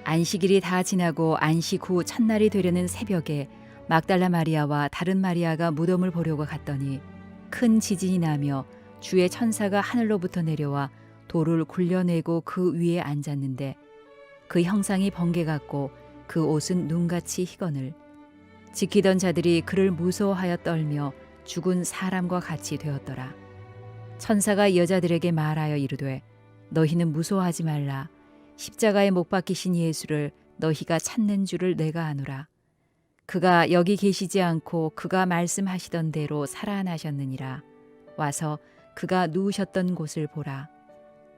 안식일이 다 지나고 안식 후 첫날이 되려는 새벽에 막달라 마리아와 다른 마리아가 무덤을 보려고 갔더니 큰 지진이 나며 주의 천사가 하늘로부터 내려와 돌을 굴려내고 그 위에 앉았는데 그 형상이 번개 같고 그 옷은 눈같이 희거늘 지키던 자들이 그를 무서워하여 떨며 죽은 사람과 같이 되었더라. 천사가 여자들에게 말하여 이르되 너희는 무서워하지 말라. 십자가에 못 박히신 예수를 너희가 찾는 줄을 내가 아노라. 그가 여기 계시지 않고 그가 말씀하시던 대로 살아나셨느니라. 와서 그가 누우셨던 곳을 보라.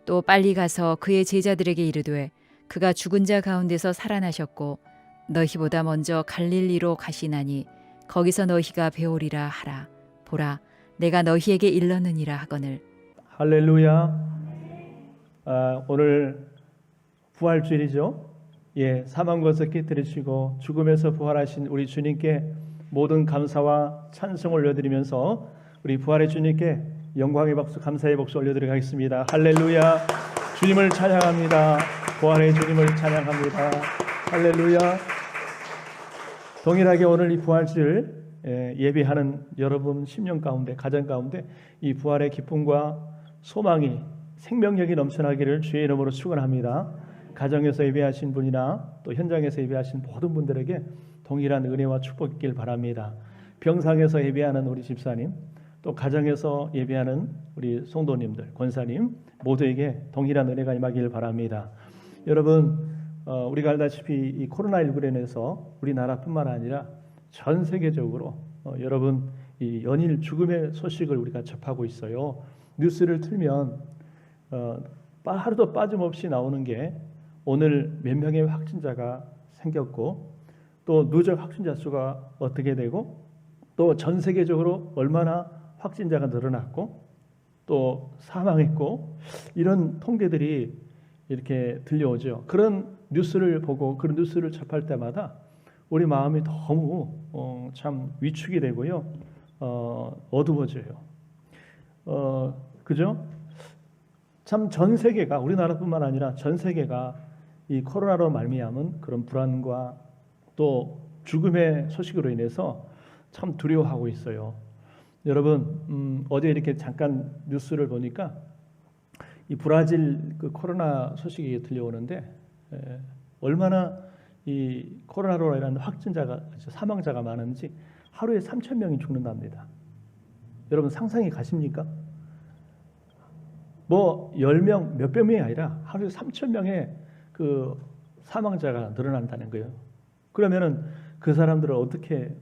또 빨리 가서 그의 제자들에게 이르되 그가 죽은 자 가운데서 살아나셨고 너희보다 먼저 갈릴리로 가시나니 거기서 너희가 배우리라 하라. 보라, 내가 너희에게 일렀느니라 하거늘. 할렐루야. 오늘 부활주일이죠. 사망 것을 깨뜨리시고 죽음에서 부활하신 우리 주님께 모든 감사와 찬송을 올려드리면서 우리 부활의 주님께 영광의 박수, 감사의 박수 올려드리겠습니다. 할렐루야. 주님을 찬양합니다. 부활의 주님을 찬양합니다. 할렐루야. 동일하게 오늘 이 부활주일 예배하는 여러분 심령 가운데, 가정 가운데 이 부활의 기쁨과 소망이 생명력이 넘쳐나기를 주의 이름으로 축원합니다. 가정에서 예배하신 분이나 또 현장에서 예배하신 모든 분들에게 동일한 은혜와 축복이 있길 바랍니다. 병상에서 예배하는 우리 집사님, 또 가정에서 예배하는 우리 성도님들, 권사님 모두에게 동일한 은혜가 임하기를 바랍니다. 여러분, 우리가 알다시피 이 코로나19로 인해서 우리나라뿐만 아니라 전 세계적으로 여러분 이 연일 죽음의 소식을 우리가 접하고 있어요. 뉴스를 틀면 하루도 빠짐없이 나오는 게 오늘 몇 명의 확진자가 생겼고 또 누적 확진자 수가 어떻게 되고 또 전 세계적으로 얼마나 확진자가 늘어났고 또 사망했고 이런 통계들이 이렇게 들려오죠. 그런 뉴스를 보고 그런 뉴스를 접할 때마다 우리 마음이 너무 참 위축이 되고요. 어두워져요. 그죠? 참 전 세계가 우리나라뿐만 아니라 전 세계가 이 코로나로 말미암은 그런 불안과 또 죽음의 소식으로 인해서 참 두려워하고 있어요. 여러분, 어제 이렇게 잠깐 뉴스를 보니까 이 브라질 그 코로나 소식이 들려오는데 얼마나 이 코로나로 인한 확진자가 사망자가 많은지 하루에 3,000명이 죽는답니다. 여러분 상상이 가십니까? 뭐 10명, 몇백 명이 아니라 하루에 3,000명의 그 사망자가 늘어난다는 거예요. 그러면은 그 사람들을 어떻게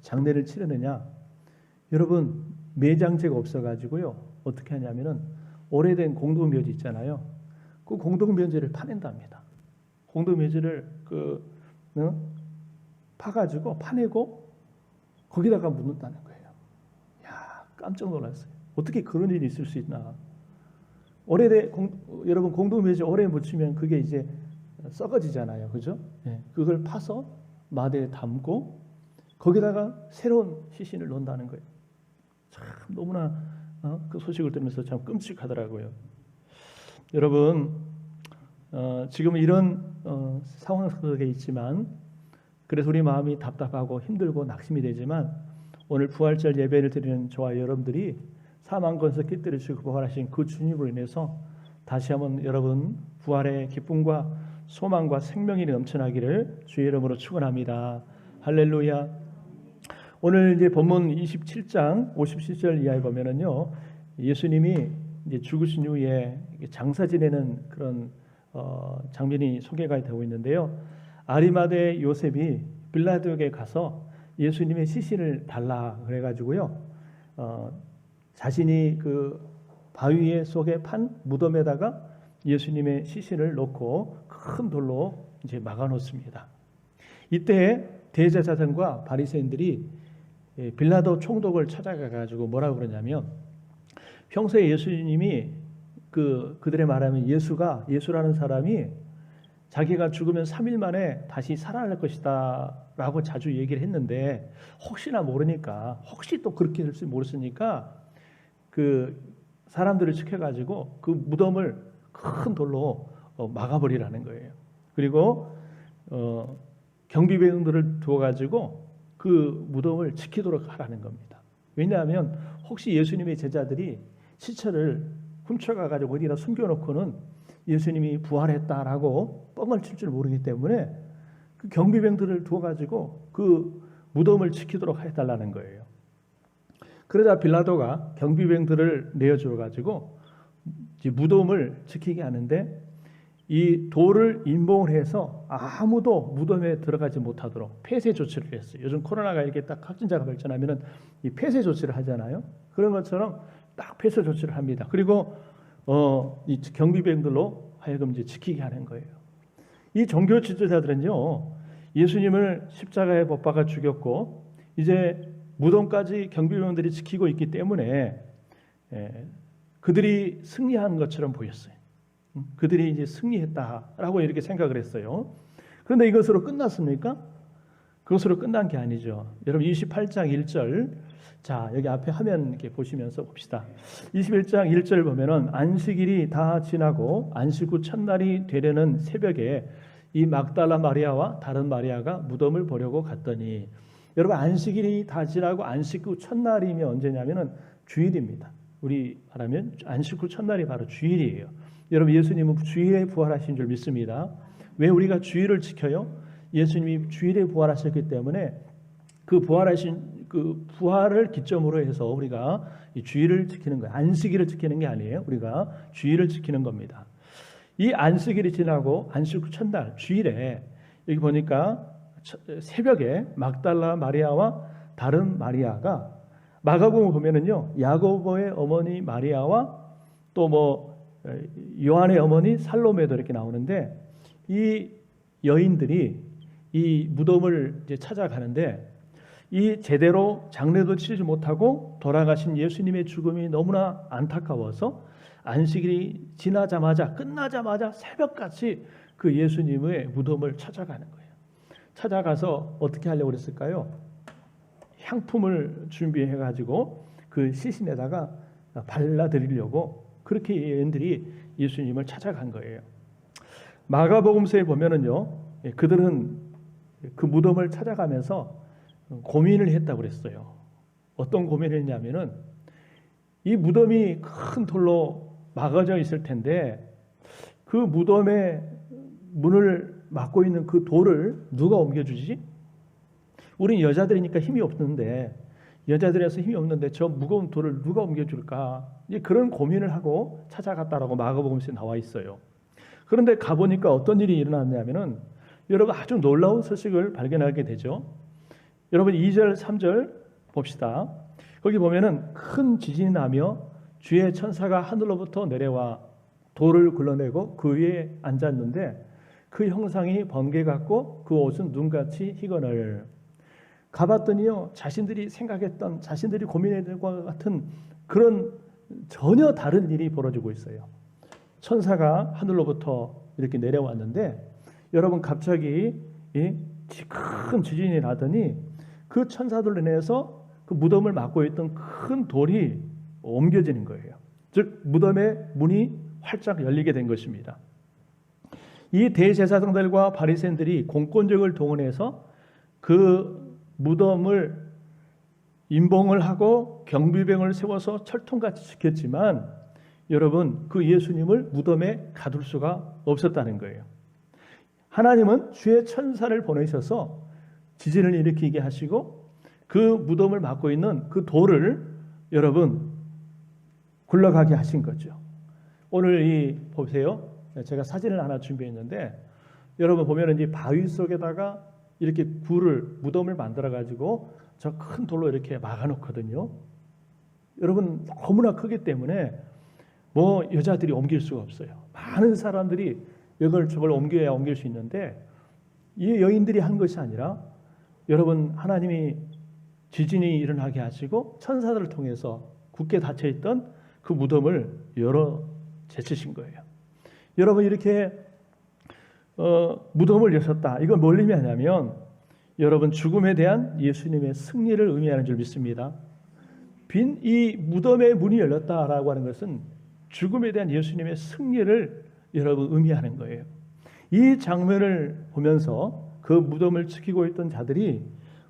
장례를 치르느냐? 여러분 매장제가 없어가지고요. 어떻게 하냐면은 오래된 공동묘지 있잖아요. 그 공동묘지를 파낸답니다. 공동묘지를 파가지고 파내고 거기다가 묻는다는 거예요. 야, 깜짝 놀랐어요. 어떻게 그런 일이 있을 수 있나? 여러분 공동묘지 오래 묻히면 그게 이제 썩어지잖아요, 그죠? 그걸 파서 마대에 담고 거기다가 새로운 시신을 넣는다는 거예요. 참 너무나 그 소식을 들으면서 참 끔찍하더라고요. 여러분, 지금 이런 상황 속에 있지만 그래서 우리 마음이 답답하고 힘들고 낙심이 되지만 오늘 부활절 예배를 드리는 저와 여러분들이 사망 권세 깨뜨리시고 부활하신 그 주님으로 인해서 다시 한번 여러분 부활의 기쁨과 소망과 생명이 넘쳐나기를 주의 이름으로 축원합니다. 할렐루야. 오늘 이제 본문 27장 57절 이하에 보면은요, 예수님이 이제 죽으신 후에 장사 지내는 그런 장면이 소개가 되고 있는데요. 아리마대 요셉이 빌라도에게 가서 예수님의 시신을 달라 그래가지고요, 자신이 그 바위 속에 판 무덤에다가 예수님의 시신을 놓고 큰 돌로 이제 막아놓습니다. 이때 대제사장과 바리새인들이 빌라도 총독을 찾아가가지고 뭐라고 그러냐면 평소에 예수님이 그들의 말하면 예수라는 사람이 자기가 죽으면 3일 만에 다시 살아날 것이다 라고 자주 얘기를 했는데 혹시나 모르니까 혹시 또 그렇게 될지 모르니까 그 사람들을 시켜가지고 그 무덤을 큰 돌로 막아버리라는 거예요. 그리고 경비병들을 두어가지고 그 무덤을 지키도록 하라는 겁니다. 왜냐하면 혹시 예수님의 제자들이 시체를 훔쳐가가지고 어디다 숨겨놓고는 예수님이 부활했다라고 뻥을 칠 줄 모르기 때문에 그 경비병들을 두어가지고 그 무덤을 지키도록 해달라는 거예요. 그러자 빌라도가 경비병들을 내어주어가지고 무덤을 지키게 하는데 이 돌을 임봉을 해서 아무도 무덤에 들어가지 못하도록 폐쇄 조치를 했어요. 요즘 코로나가 이렇게 딱 확진자가 발전하면은 이 폐쇄 조치를 하잖아요. 그런 것처럼 딱 폐쇄 조치를 합니다. 그리고 이 경비병들로 하여금 이제 지키게 하는 거예요. 이 종교 지도자들은요, 예수님을 십자가에 못 박아 죽였고 이제 무덤까지 경비병들이 지키고 있기 때문에 그들이 승리한 것처럼 보였어요. 그들이 이제 승리했다라고 이렇게 생각을 했어요. 그런데 이것으로 끝났습니까? 그것으로 끝난 게 아니죠. 여러분 28장 1절, 자 여기 앞에 화면 이렇게 보시면서 봅시다. 21장 1절 보면은 안식일이 다 지나고 안식 후 첫날이 되려는 새벽에 이 막달라 마리아와 다른 마리아가 무덤을 보려고 갔더니, 여러분 안식일이 다 지나고 안식 후 첫날이면 언제냐면은 주일입니다. 우리 말하면 안식 후 첫날이 바로 주일이에요. 여러분 예수님은 주일에 부활하신 줄 믿습니다. 왜 우리가 주일을 지켜요? 예수님이 주일에 부활하셨기 때문에 그 부활하신 그 부활을 기점으로 해서 우리가 이 주일을 지키는 거예요. 안식일을 지키는 게 아니에요. 우리가 주일을 지키는 겁니다. 이 안식일이 지나고 안식 후 첫날 주일에 여기 보니까 새벽에 막달라 마리아와 다른 마리아가, 마가복음 보면은요 야고보의 어머니 마리아와 또 요한의 어머니 살로메도 이렇게 나오는데, 이 여인들이 이 무덤을 이제 찾아가는데 이 제대로 장례도 치르지 못하고 돌아가신 예수님의 죽음이 너무나 안타까워서 안식일이 지나자마자 끝나자마자 새벽같이 그 예수님의 무덤을 찾아가는 거예요. 찾아가서 어떻게 하려고 그랬을까요? 향품을 준비해 가지고 그 시신에다가 발라드리려고 그렇게 여인들이 예수님을 찾아간 거예요. 마가복음서에 보면은요, 그들은 그 무덤을 찾아가면서 고민을 했다고 그랬어요. 어떤 고민을 했냐면은 이 무덤이 큰 돌로 막아져 있을 텐데 그 무덤의 문을 막고 있는 그 돌을 누가 옮겨주지? 우린 여자들이니까 힘이 없는데, 여자들이라서 힘이 없는데 저 무거운 돌을 누가 옮겨줄까? 이제 그런 고민을 하고 찾아갔다라고 마가복음서에 나와 있어요. 그런데 가보니까 어떤 일이 일어났냐면은 여러분 아주 놀라운 소식을 발견하게 되죠. 여러분 2절 3절 봅시다. 거기 보면은 큰 지진이 나며 주의 천사가 하늘로부터 내려와 돌을 굴러내고 그 위에 앉았는데 그 형상이 번개 같고 그 옷은 눈같이 희거늘. 가봤더니요, 자신들이 생각했던, 자신들이 고민했던 것 같은 그런 전혀 다른 일이 벌어지고 있어요. 천사가 하늘로부터 이렇게 내려왔는데 여러분 갑자기 큰 지진이 나더니 그 천사들로 인해서 그 무덤을 막고 있던 큰 돌이 옮겨지는 거예요. 즉 무덤의 문이 활짝 열리게 된 것입니다. 이 대제사장들과 바리새인들이 공권력을 동원해서 그 무덤을 임봉을 하고 경비병을 세워서 철통같이 지켰지만 여러분 그 예수님을 무덤에 가둘 수가 없었다는 거예요. 하나님은 주의 천사를 보내셔서 지진을 일으키게 하시고 그 무덤을 막고 있는 그 돌을 여러분 굴러가게 하신 거죠. 오늘 보세요. 제가 사진을 하나 준비했는데 여러분 보면 이 바위 속에다가 이렇게 무덤을 만들어 가지고 저 큰 돌로 이렇게 막아 놓거든요. 여러분 너무나 크기 때문에 여자들이 옮길 수가 없어요. 많은 사람들이 저걸 옮겨야 옮길 수 있는데 이 여인들이 한 것이 아니라 여러분 하나님이 지진이 일어나게 하시고 천사들을 통해서 굳게 닫혀있던 그 무덤을 열어 제치신 거예요. 여러분 이렇게 무덤을 여셨다. 이건 뭘 의미하냐면 여러분 죽음에 대한 예수님의 승리를 의미하는 줄 믿습니다. 빈 이 무덤의 문이 열렸다라고 하는 것은 죽음에 대한 예수님의 승리를 여러분 의미하는 거예요. 이 장면을 보면서 그 무덤을 지키고 있던 자들이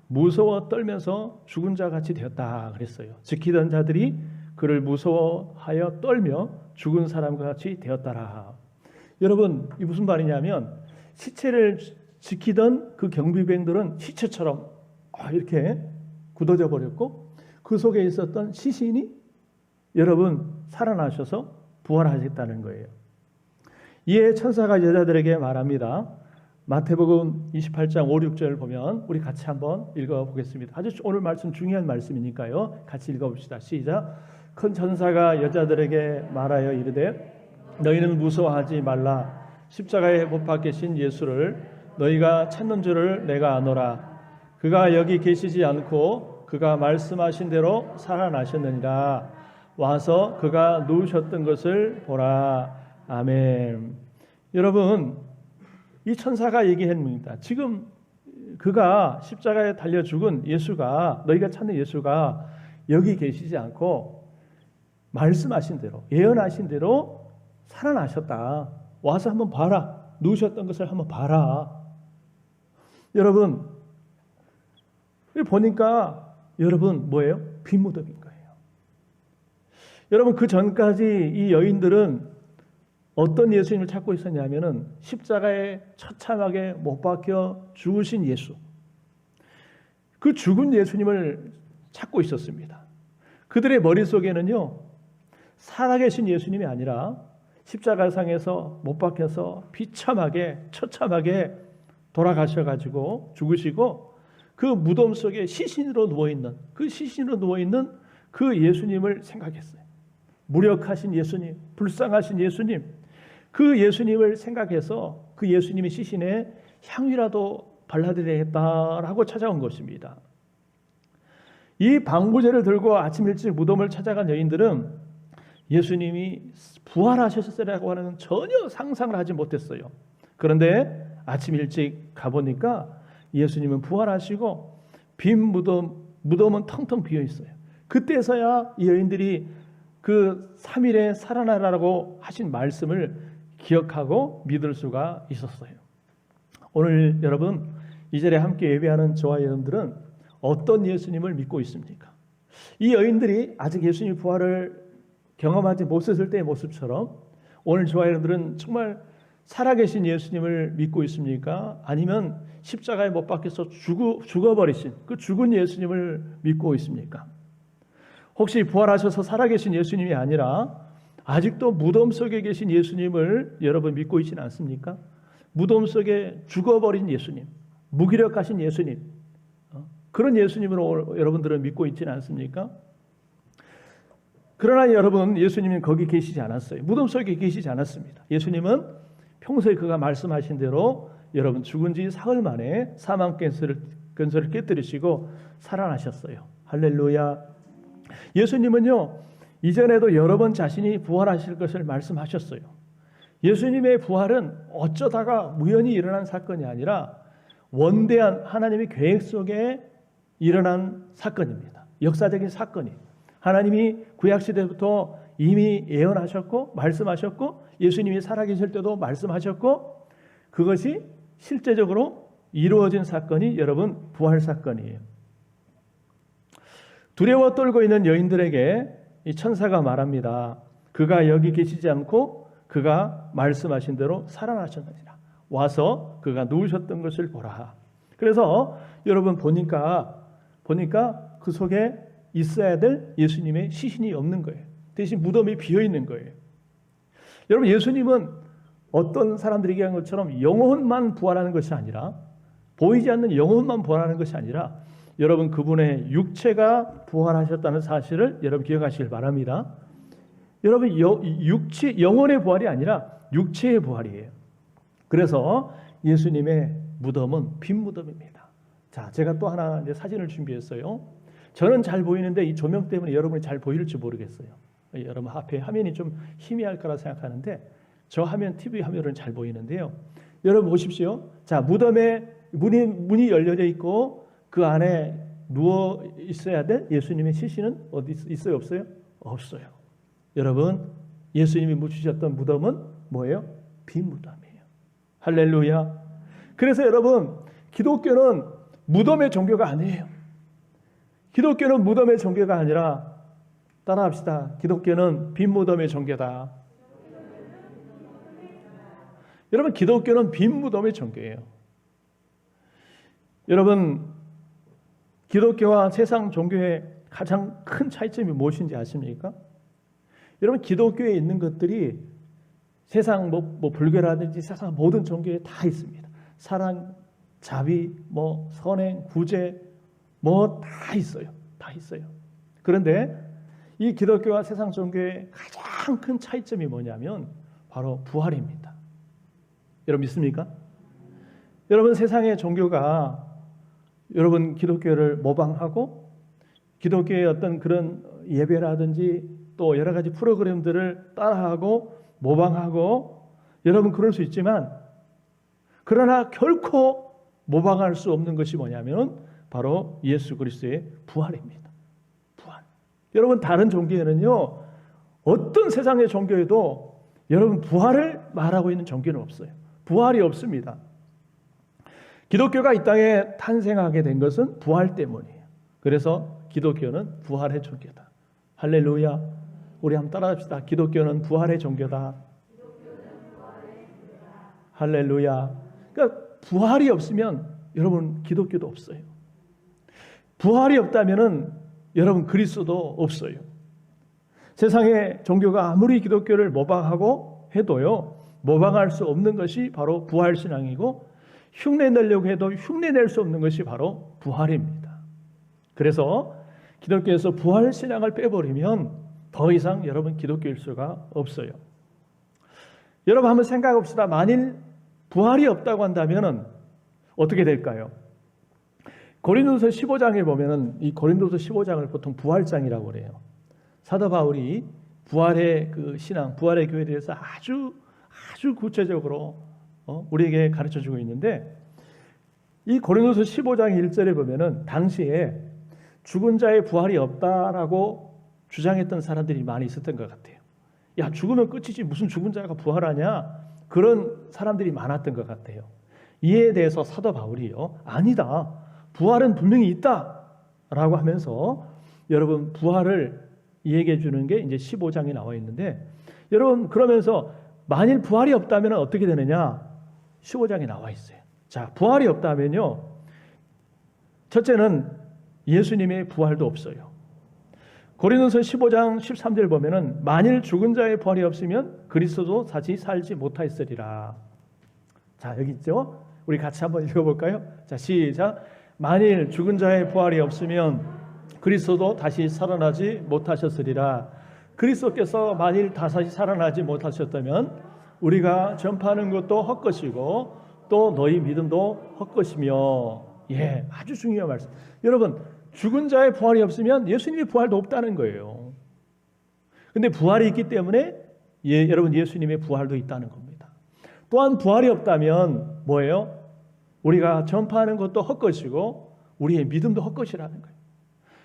무서워 떨면서 죽은 자 같이 되었다 그랬어요. 지키던 자들이 그를 무서워하여 떨며 죽은 사람과 같이 되었다라. 여러분, 이 무슨 말이냐면 시체를 지키던 그 경비병들은 시체처럼 이렇게 굳어져 버렸고 그 속에 있었던 시신이 여러분 살아나셔서 부활하셨다는 거예요. 이에 천사가 여자들에게 말합니다. 마태복음 28장 5, 6절 보면 우리 같이 한번 읽어보겠습니다. 아주 오늘 말씀 중요한 말씀이니까요. 같이 읽어봅시다. 시작. 큰 천사가 여자들에게 말하여 이르되 너희는 무서워하지 말라. 십자가에 못 박히신 예수를 너희가 찾는 줄을 내가 아노라. 그가 여기 계시지 않고 그가 말씀하신 대로 살아나셨느니라. 와서 그가 누우셨던 것을 보라. 아멘. 여러분, 이 천사가 얘기합니다. 지금 그가 십자가에 달려 죽은 예수가, 너희가 찾는 예수가 여기 계시지 않고 말씀하신 대로, 예언하신 대로 살아나셨다. 와서 한번 봐라. 누우셨던 것을 한번 봐라. 여러분, 보니까 여러분 뭐예요? 빈 무덤인 거예요. 여러분, 그 전까지 이 여인들은 어떤 예수님을 찾고 있었냐면은 십자가에 처참하게 못 박혀 죽으신 예수, 그 죽은 예수님을 찾고 있었습니다. 그들의 머릿속에는요, 살아계신 예수님이 아니라 십자가상에서 못 박혀서 비참하게 처참하게 돌아가셔가지고 죽으시고 그 무덤 속에 시신으로 누워있는 그 예수님을 생각했어요. 무력하신 예수님, 불쌍하신 예수님, 그 예수님을 생각해서 그 예수님의 시신에 향유라도 발라드려야겠다라고 찾아온 것입니다. 이 방부제를 들고 아침 일찍 무덤을 찾아간 여인들은 예수님이 부활하셨으리라고 하는 전혀 상상을 하지 못했어요. 그런데 아침 일찍 가보니까 예수님은 부활하시고 빈 무덤은 텅텅 비어 있어요. 그때서야 이 여인들이 그 3일에 살아나라고 하신 말씀을 기억하고 믿을 수가 있었어요. 오늘 여러분 이 자리에 함께 예배하는 저와 여러분들은 어떤 예수님을 믿고 있습니까? 이 여인들이 아직 예수님 부활을 경험하지 못했을 때의 모습처럼 오늘 저와 여러분들은 정말 살아계신 예수님을 믿고 있습니까? 아니면 십자가에 못 박혀서 죽어버리신 그 죽은 예수님을 믿고 있습니까? 혹시 부활하셔서 살아계신 예수님이 아니라 아직도 무덤 속에 계신 예수님을 여러분 믿고 있지는 않습니까? 무덤 속에 죽어버린 예수님, 무기력하신 예수님, 그런 예수님으로 여러분들은 믿고 있지는 않습니까? 그러나 여러분, 예수님은 거기 계시지 않았어요. 무덤 속에 계시지 않았습니다. 예수님은 평소에 그가 말씀하신 대로 여러분 죽은 지 사흘 만에 사망 근설을 깨뜨리시고 살아나셨어요. 할렐루야. 예수님은요, 이전에도 여러 번 자신이 부활하실 것을 말씀하셨어요. 예수님의 부활은 어쩌다가 우연히 일어난 사건이 아니라 원대한 하나님의 계획 속에 일어난 사건입니다. 역사적인 사건이. 하나님이 구약시대부터 이미 예언하셨고 말씀하셨고 예수님이 살아계실 때도 말씀하셨고 그것이 실제적으로 이루어진 사건이 여러분 부활 사건이에요. 두려워 떨고 있는 여인들에게 이 천사가 말합니다. 그가 여기 계시지 않고 그가 말씀하신 대로 살아나셨느니라. 와서 그가 누우셨던 것을 보라. 그래서 여러분 보니까 그 속에 있어야 될 예수님의 시신이 없는 거예요. 대신 무덤이 비어 있는 거예요. 여러분, 예수님은 어떤 사람들이 얘기한 것처럼 영혼만 부활하는 것이 아니라, 보이지 않는 영혼만 부활하는 것이 아니라 여러분 그분의 육체가 부활하셨다는 사실을 여러분 기억하시길 바랍니다. 여러분 영혼의 부활이 아니라 육체의 부활이에요. 그래서 예수님의 무덤은 빈 무덤입니다. 자, 제가 또 하나 이제 사진을 준비했어요. 저는 잘 보이는데 이 조명 때문에 여러분이 잘 보일지 모르겠어요. 여러분 앞에 화면이 좀 희미할 거라 생각하는데 저 화면, TV 화면은 잘 보이는데요. 여러분 보십시오. 자, 무덤에 문이 열려져 있고 그 안에 누워 있어야 될 예수님의 시신은 어디 있어요? 없어요? 없어요. 여러분, 예수님이 묻히셨던 무덤은 뭐예요? 빈 무덤이에요. 할렐루야. 그래서 여러분, 기독교는 무덤의 종교가 아니에요. 기독교는 무덤의 종교가 아니라, 따라합시다. 기독교는 빈 무덤의 종교다. 여러분, 기독교는 빈 무덤의 종교예요. 여러분, 기독교와 세상 종교의 가장 큰 차이점이 무엇인지 아십니까? 여러분, 기독교에 있는 것들이 세상 불교라든지 세상 모든 종교에 다 있습니다. 사랑, 자비, 선행, 구제, 다 있어요. 다 있어요. 그런데 이 기독교와 세상 종교의 가장 큰 차이점이 뭐냐면 바로 부활입니다. 여러분 믿습니까? 여러분, 세상의 종교가 여러분 기독교를 모방하고 기독교의 어떤 그런 예배라든지 또 여러 가지 프로그램들을 따라하고 모방하고 여러분 그럴 수 있지만, 그러나 결코 모방할 수 없는 것이 뭐냐면 바로 예수 그리스도의 부활입니다. 부활. 여러분, 다른 종교에는요, 어떤 세상의 종교에도 여러분 부활을 말하고 있는 종교는 없어요. 부활이 없습니다. 기독교가 이 땅에 탄생하게 된 것은 부활 때문이에요. 그래서 기독교는 부활의 종교다. 할렐루야. 우리 한번 따라합시다. 기독교는 부활의 종교다. 할렐루야. 그러니까 부활이 없으면 여러분 기독교도 없어요. 부활이 없다면은 여러분 그리스도도 없어요. 세상의 종교가 아무리 기독교를 모방하고 해도요, 모방할 수 없는 것이 바로 부활 신앙이고, 흉내 내려고 해도 흉내 낼 수 없는 것이 바로 부활입니다. 그래서 기독교에서 부활 신앙을 빼버리면 더 이상 여러분 기독교일 수가 없어요. 여러분 한번 생각해 봅시다. 만일 부활이 없다고 한다면 어떻게 될까요? 고린도서 15장에 보면은 이 고린도서 15장을 보통 부활장이라고 그래요. 사도 바울이 부활의 그 신앙, 부활의 교회에 대해서 아주 구체적으로 우리에게 가르쳐 주고 있는데, 이 고린도서 15장 1절에 보면은 당시에 죽은 자의 부활이 없다라고 주장했던 사람들이 많이 있었던 것 같아요. 야, 죽으면 끝이지 무슨 죽은 자가 부활하냐, 그런 사람들이 많았던 것 같아요. 이에 대해서 사도 바울이요, 아니다, 부활은 분명히 있다라고 하면서 여러분 부활을 얘기해 주는 게 이제 15장에 나와 있는데, 여러분 그러면서 만일 부활이 없다면 어떻게 되느냐, 15장에 나와 있어요. 자, 부활이 없다면요, 첫째는 예수님의 부활도 없어요. 고린도서 15장 13절 보면은 만일 죽은 자의 부활이 없으면 그리스도도 다시 살지 못하였으리라. 자, 여기 있죠? 우리 같이 한번 읽어볼까요? 자, 시작. 만일 죽은 자의 부활이 없으면 그리스도도 다시 살아나지 못하셨으리라. 그리스도께서 만일 다시 살아나지 못하셨다면 우리가 전파하는 것도 헛것이고 또 너희 믿음도 헛것이며. 예, 아주 중요한 말씀. 여러분, 죽은 자의 부활이 없으면 예수님의 부활도 없다는 거예요. 근데 부활이 있기 때문에 여러분 예수님의 부활도 있다는 겁니다. 또한 부활이 없다면 뭐예요? 우리가 전파하는 것도 헛것이고 우리의 믿음도 헛것이라는 거예요.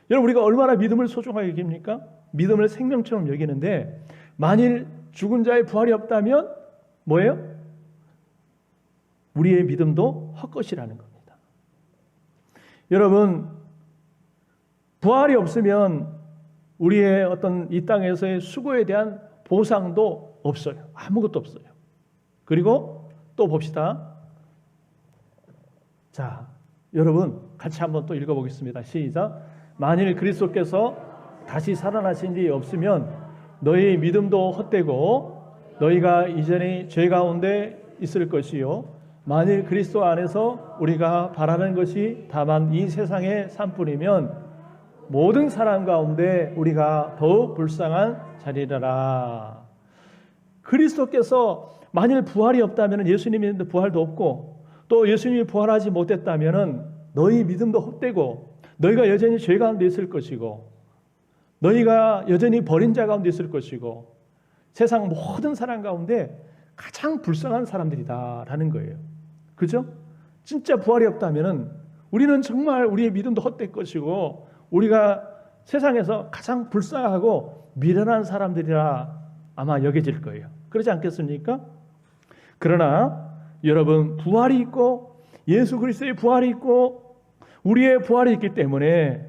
여러분, 우리가 얼마나 믿음을 소중하게 여깁니까? 믿음을 생명처럼 여기는데 만일 죽은 자의 부활이 없다면 뭐예요? 우리의 믿음도 헛것이라는 겁니다. 여러분, 부활이 없으면 우리의 어떤 이 땅에서의 수고에 대한 보상도 없어요. 아무것도 없어요. 그리고 또 봅시다. 자, 여러분 같이 한번 또 읽어보겠습니다. 시작. 만일 그리스도께서 다시 살아나신 지 없으면 너희 믿음도 헛되고 너희가 이전에 죄 가운데 있을 것이요, 만일 그리스도 안에서 우리가 바라는 것이 다만 이 세상의 삶뿐이면 모든 사람 가운데 우리가 더욱 불쌍한 자리라라. 그리스도께서 만일 부활이 없다면 예수님의 부활도 없고 또 예수님이 부활하지 못했다면 너희 믿음도 헛되고 너희가 여전히 죄 가운데 있을 것이고 너희가 여전히 버린 자 가운데 있을 것이고 세상 모든 사람 가운데 가장 불쌍한 사람들이다라는 거예요. 그죠? 진짜 부활이 없다면 우리는 정말 우리의 믿음도 헛될 것이고 우리가 세상에서 가장 불쌍하고 미련한 사람들이라 아마 여겨질 거예요. 그렇지 않겠습니까? 그러나 여러분 부활이 있고 예수 그리스도의 부활이 있고 우리의 부활이 있기 때문에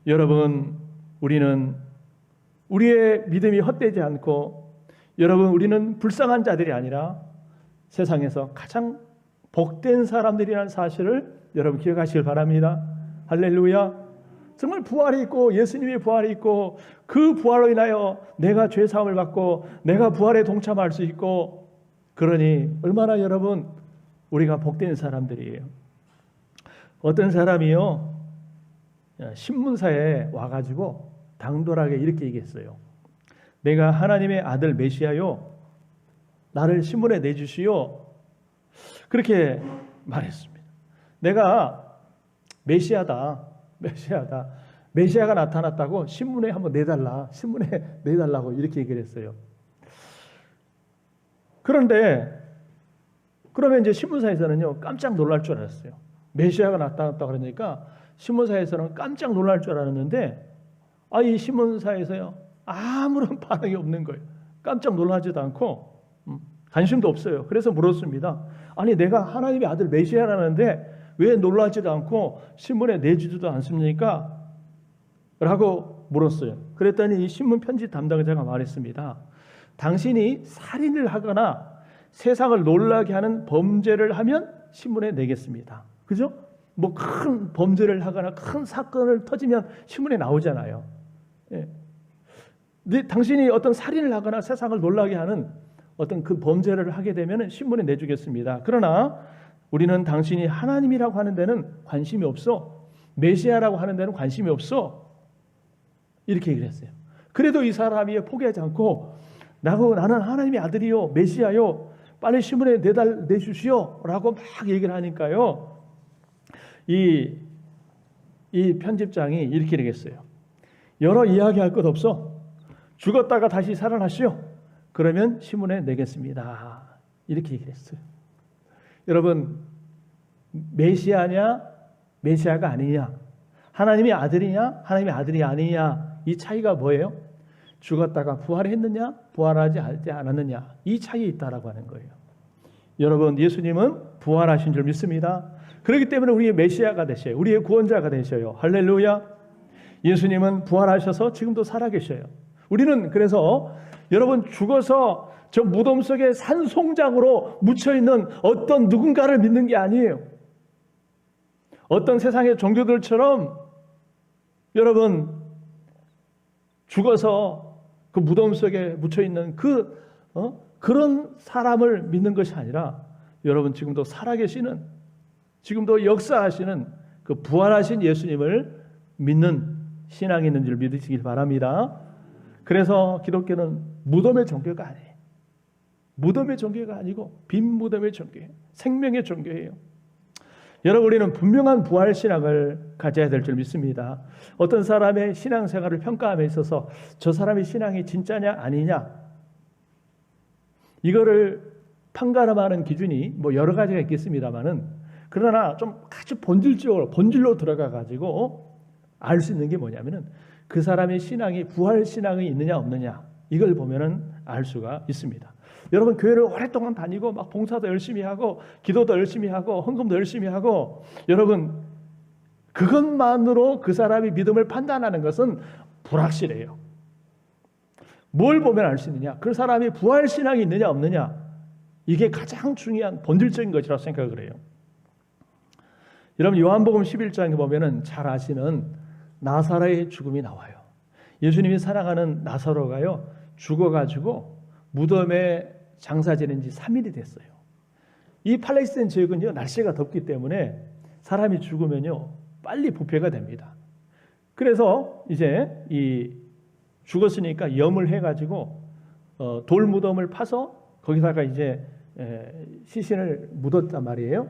여러분 우리는 우리의 믿음이 헛되지 않고 여러분 우리는 불쌍한 자들이 아니라 세상에서 가장 복된 사람들이라는 사실을 여러분 기억하시길 바랍니다. 할렐루야. 정말 부활이 있고 예수님의 부활이 있고 그 부활로 인하여 내가 죄사함을 받고 내가 부활에 동참할 수 있고 그러니 얼마나 여러분 우리가 복된 사람들이에요. 어떤 사람이요 신문사에 와가지고 당돌하게 이렇게 얘기했어요. 내가 하나님의 아들 메시아요 나를 신문에 내주시오 그렇게 말했습니다. 내가 메시아가 나타났다고 신문에 한번 신문에 내달라고 이렇게 얘기를 했어요. 그런데 그러면 이제 신문사에서는요 깜짝 놀랄 줄 알았어요. 메시아가 나타났다 그러니까 신문사에서는 깜짝 놀랄 줄 알았는데 이 신문사에서요 아무런 반응이 없는 거예요. 깜짝 놀라지도 않고 관심도 없어요. 그래서 물었습니다. 아니 내가 하나님의 아들 메시아라는데 왜 놀라지도 않고 신문에 내주지도 않습니까? 라고 물었어요. 그랬더니 이 신문 편집 담당자가 말했습니다. 당신이 살인을 하거나 세상을 놀라게 하는 범죄를 하면 신문에 내겠습니다. 그죠? 뭐 큰 범죄를 하거나 큰 사건을 터지면 신문에 나오잖아요. 예. 근데 당신이 어떤 살인을 하거나 세상을 놀라게 하는 어떤 그 범죄를 하게 되면 신문에 내주겠습니다. 그러나 우리는 당신이 하나님이라고 하는 데는 관심이 없어. 메시아라고 하는 데는 관심이 없어. 이렇게 얘기를 했어요. 그래도 이 사람이 포기하지 않고 나는 하나님의 아들이요 메시아요 빨리 신문에 내주시오 라고 막 얘기를 하니까요 이 편집장이 이렇게 얘기했어요. 여러 이야기할 것 없어. 죽었다가 다시 살아나시오. 그러면 신문에 내겠습니다. 이렇게 얘기를 했어요. 여러분 메시아냐 메시아가 아니냐 하나님의 아들이냐 하나님의 아들이 아니냐 이 차이가 뭐예요? 죽었다가 부활했느냐 부활하지 않았느냐 이 차이에 있다라고 하는 거예요. 여러분 예수님은 부활하신 줄 믿습니다. 그렇기 때문에 우리의 메시아가 되셔요. 우리의 구원자가 되셔요. 할렐루야. 예수님은 부활하셔서 지금도 살아계셔요. 우리는 그래서 여러분 죽어서 저 무덤 속에 산송장으로 묻혀있는 어떤 누군가를 믿는 게 아니에요. 어떤 세상의 종교들처럼 여러분 죽어서 그 무덤 속에 묻혀있는 그런 사람을 믿는 것이 아니라 여러분 지금도 살아계시는 지금도 역사하시는 그 부활하신 예수님을 믿는 신앙이 있는 줄 믿으시길 바랍니다. 그래서 기독교는 무덤의 종교가 아니에요. 무덤의 종교가 아니고 빈 무덤의 종교예요. 생명의 종교예요. 여러분 우리는 분명한 부활 신앙을 가져야 될 줄 믿습니다. 어떤 사람의 신앙생활을 평가함에 있어서 저 사람의 신앙이 진짜냐 아니냐 이거를 판가름하는 기준이 뭐 여러 가지가 있겠습니다만은 그러나 좀 아주 본질로 들어가 가지고 알 수 있는 게 뭐냐면은 그 사람의 신앙이 부활 신앙이 있느냐 없느냐 이걸 보면은 알 수가 있습니다. 여러분 교회를 오랫동안 다니고 막 봉사도 열심히 하고 기도도 열심히 하고 헌금도 열심히 하고 여러분 그것만으로 그 사람의 믿음을 판단하는 것은 불확실해요. 뭘 보면 알 수 있느냐? 그 사람이 부활 신앙이 있느냐 없느냐 이게 가장 중요한 본질적인 것이라고 생각을 해요. 여러분 요한복음 11장에 보면은 잘 아시는 나사로의 죽음이 나와요. 예수님이 사랑하는 나사로가요 죽어가지고 무덤에 장사 지낸 지 3일이 됐어요. 이 팔레스타인 지역은요 날씨가 덥기 때문에 사람이 죽으면요 빨리 부패가 됩니다. 그래서 이제 이 죽었으니까 염을 해가지고 돌 무덤을 파서 거기다가 이제 시신을 묻었단 말이에요.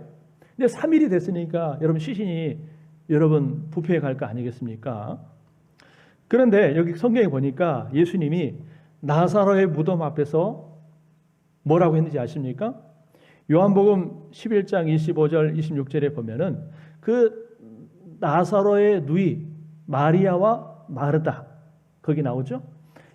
근데 3일이 됐으니까 여러분 시신이 여러분 부패해 갈 거 아니겠습니까? 그런데 여기 성경에 보니까 예수님이 나사로의 무덤 앞에서 뭐라고 했는지 아십니까? 요한복음 11장 25절 26절에 보면은 그 나사로의 누이 마리아와 마르다 거기 나오죠?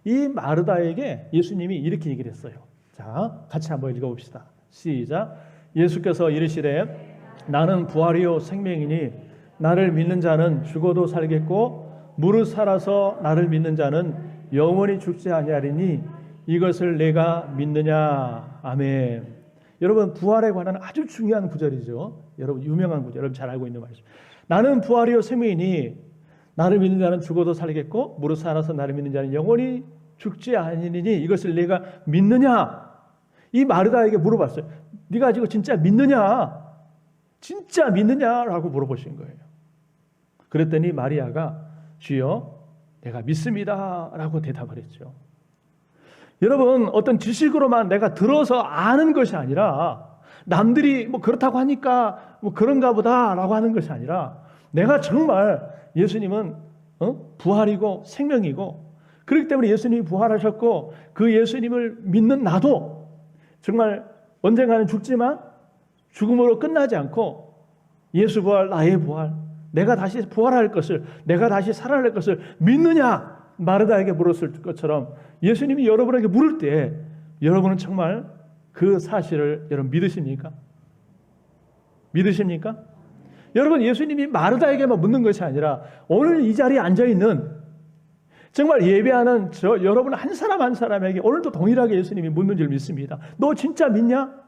이 마르다에게 예수님이 이렇게 얘기를 했어요. 자, 같이 한번 읽어봅시다. 시작. 예수께서 이르시되 나는 부활이요 생명이니 나를 믿는 자는 죽어도 살겠고 무릇 살아서 나를 믿는 자는 영원히 죽지 아니하리니 이것을 내가 믿느냐. 아멘. 여러분, 부활에 관한 아주 중요한 구절이죠. 여러분, 유명한 구절, 여러분 잘 알고 있는 말이죠. 나는 부활이요 생명이니 나를 믿는 자는 죽어도 살겠고 무릇 살아서 나를 믿는 자는 영원히 죽지 아니하리니 이것을 내가 믿느냐. 이 마르다에게 물어봤어요. 네가 지금 진짜 믿느냐? 진짜 믿느냐라고 물어보신 거예요. 그랬더니 마리아가 주여 내가 믿습니다 라고 대답을 했죠. 여러분, 어떤 지식으로만 내가 들어서 아는 것이 아니라 남들이 뭐 그렇다고 하니까 뭐 그런가 보다 라고 하는 것이 아니라 내가 정말 예수님은 부활이고 생명이고 그렇기 때문에 예수님이 부활하셨고 그 예수님을 믿는 나도 정말 언젠가는 죽지만 죽음으로 끝나지 않고 예수 부활, 나의 부활, 내가 다시 부활할 것을, 내가 다시 살아날 것을 믿느냐? 마르다에게 물었을 것처럼 예수님이 여러분에게 물을 때 여러분은 정말 그 사실을 여러분 믿으십니까? 믿으십니까? 여러분, 예수님이 마르다에게만 묻는 것이 아니라 오늘 이 자리에 앉아있는 정말 예배하는 여러분 한 사람 한 사람에게 오늘도 동일하게 예수님이 묻는 줄 믿습니다. 너 진짜 믿냐?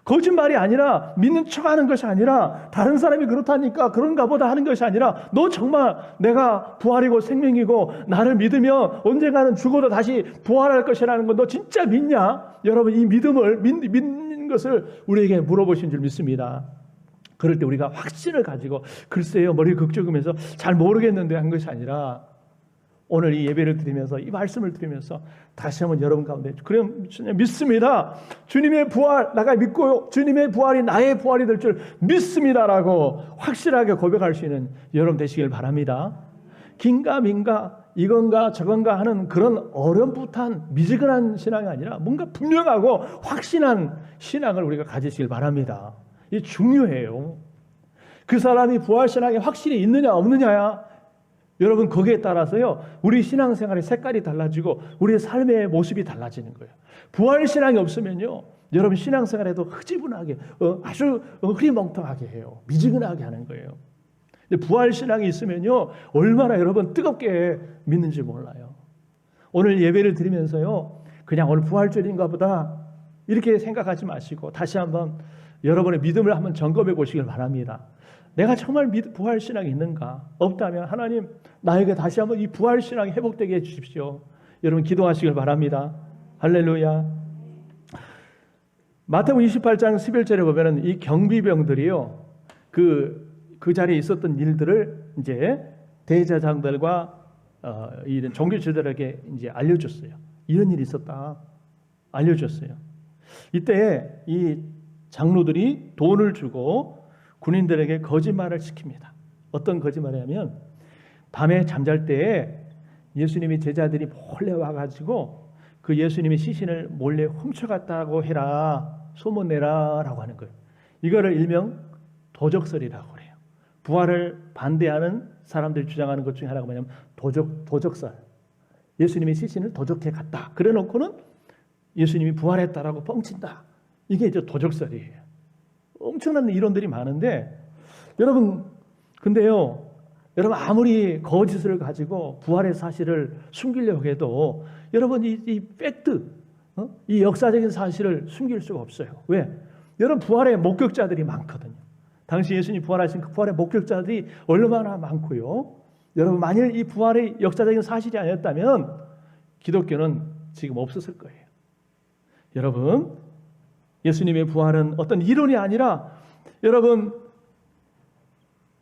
거짓말이 아니라 믿는 척하는 것이 아니라 다른 사람이 그렇다니까 그런가 보다 하는 것이 아니라 너 정말 내가 부활이고 생명이고 나를 믿으면 언젠가는 죽어도 다시 부활할 것이라는 건 너 진짜 믿냐? 여러분, 이 믿음을 믿는 것을 우리에게 물어보신 줄 믿습니다. 그럴 때 우리가 확신을 가지고 글쎄요 머리 극적이면서 잘 모르겠는데 한 것이 아니라 오늘 이 예배를 드리면서 이 말씀을 드리면서 다시 한번 여러분 가운데 그럼 믿습니다. 주님의 부활 내가 믿고요. 주님의 부활이 나의 부활이 될 줄 믿습니다라고 확실하게 고백할 수 있는 여러분 되시길 바랍니다. 긴가 민가 이건가 저건가 하는 그런 어렴풋한 미지근한 신앙이 아니라 뭔가 분명하고 확신한 신앙을 우리가 가지시길 바랍니다. 이게 중요해요. 그 사람이 부활 신앙이 확실히 있느냐 없느냐야 여러분 거기에 따라서요 우리 신앙생활의 색깔이 달라지고 우리의 삶의 모습이 달라지는 거예요. 부활 신앙이 없으면요 여러분 신앙생활에도 흐지분하게 아주 흐리멍텅하게 해요. 미지근하게 하는 거예요. 근데 부활 신앙이 있으면요 얼마나 여러분 뜨겁게 믿는지 몰라요. 오늘 예배를 드리면서요 그냥 오늘 부활절인가 보다 이렇게 생각하지 마시고 다시 한번 여러분의 믿음을 한번 점검해 보시길 바랍니다. 내가 정말 부활 신앙이 있는가? 없다면 하나님 나에게 다시 한번 이 부활 신앙이 회복되게 해주십시오. 여러분 기도하시길 바랍니다. 할렐루야. 마태복음 28장 11절에 보면은 이 경비병들이요 그 자리에 있었던 일들을 이제 대제사장들과 이런 종교 지도자들에게 이제 알려줬어요. 이런 일이 있었다. 알려줬어요. 이때 이 장로들이 돈을 주고 군인들에게 거짓말을 시킵니다. 어떤 거짓말이냐면 밤에 잠잘 때에 예수님이 제자들이 몰래 와가지고 그 예수님의 시신을 몰래 훔쳐갔다고 해라, 소문내라 라고 하는 거예요. 이거를 일명 도적설이라고 그래요. 부활을 반대하는 사람들이 주장하는 것 중에 하나가 뭐냐면 도적설. 예수님의 시신을 도적해 갔다. 그래 놓고는 예수님이 부활했다라고 뻥친다. 이게 이제 도적설이에요. 엄청난 이론들이 많은데 여러분 근데요 여러분 아무리 거짓을 가지고 부활의 사실을 숨기려고 해도 여러분 이 팩트 이 역사적인 사실을 숨길 수가 없어요. 왜? 여러분 부활의 목격자들이 많거든요. 당시 예수님 부활하신 그 부활의 목격자들이 얼마나 많고요. 여러분 만일 이 부활의 역사적인 사실이 아니었다면 기독교는 지금 없었을 거예요. 여러분 예수님의 부활은 어떤 이론이 아니라 여러분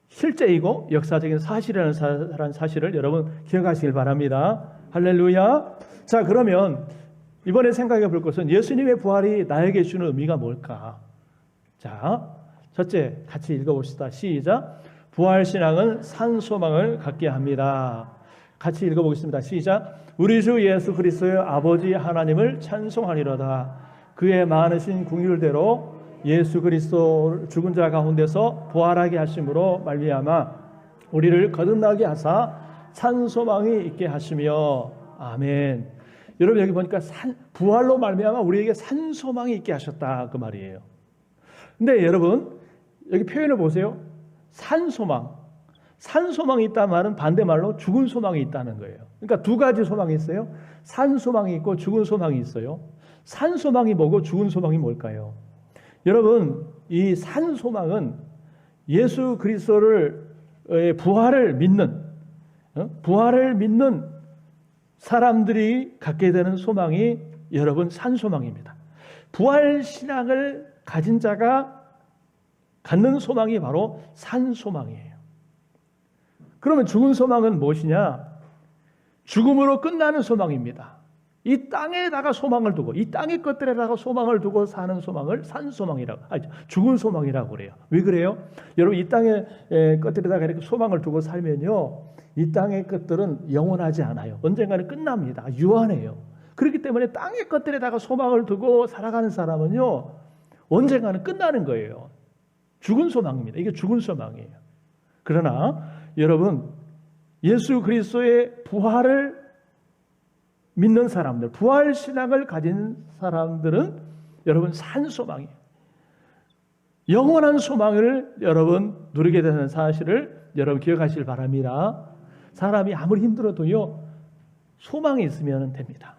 실제이고 역사적인 사실이라는 사실을 여러분 기억하시길 바랍니다. 할렐루야. 자 그러면 이번에 생각해 볼 것은 예수님의 부활이 나에게 주는 의미가 뭘까? 자 첫째 같이 읽어봅시다. 시작. 부활신앙은 산 소망을 갖게 합니다. 같이 읽어보겠습니다. 시작. 우리 주 예수 그리스도의 아버지 하나님을 찬송하리로다. 그의 많으신 긍휼대로 예수 그리스도 죽은 자 가운데서 부활하게 하심으로 말미암아 우리를 거듭나게 하사 산 소망이 있게 하시며 아멘. 여러분 여기 보니까 부활로 말미암아 우리에게 산 소망이 있게 하셨다 그 말이에요. 근데 여러분 여기 표현을 보세요. 산소망. 산소망이 있다는 말은 반대말로 죽은 소망이 있다는 거예요. 그러니까 두 가지 소망이 있어요. 산소망이 있고 죽은 소망이 있어요. 산소망이 뭐고 죽은 소망이 뭘까요? 여러분 이 산소망은 예수 그리스도를 부활을 믿는 사람들이 갖게 되는 소망이 여러분 산소망입니다. 부활 신앙을 가진 자가 갖는 소망이 바로 산소망이에요. 그러면 죽은 소망은 무엇이냐? 죽음으로 끝나는 소망입니다. 이 땅에다가 소망을 두고 이 땅의 것들에다가 소망을 두고 사는 소망을 산소망이라고, 죽은 소망이라고 그래요. 왜 그래요? 여러분 이 땅의 것들에다가 이렇게 소망을 두고 살면요, 이 땅의 것들은 영원하지 않아요. 언젠가는 끝납니다. 유한해요. 그렇기 때문에 땅의 것들에다가 소망을 두고 살아가는 사람은요, 언젠가는 끝나는 거예요. 죽은 소망입니다. 이게 죽은 소망이에요. 그러나 여러분 예수 그리스도의 부활을 믿는 사람들, 부활 신앙을 가진 사람들은 여러분 산 소망이에요. 영원한 소망을 여러분 누리게 되는 사실을 여러분 기억하시길 바랍니다. 사람이 아무리 힘들어도요, 소망이 있으면 됩니다.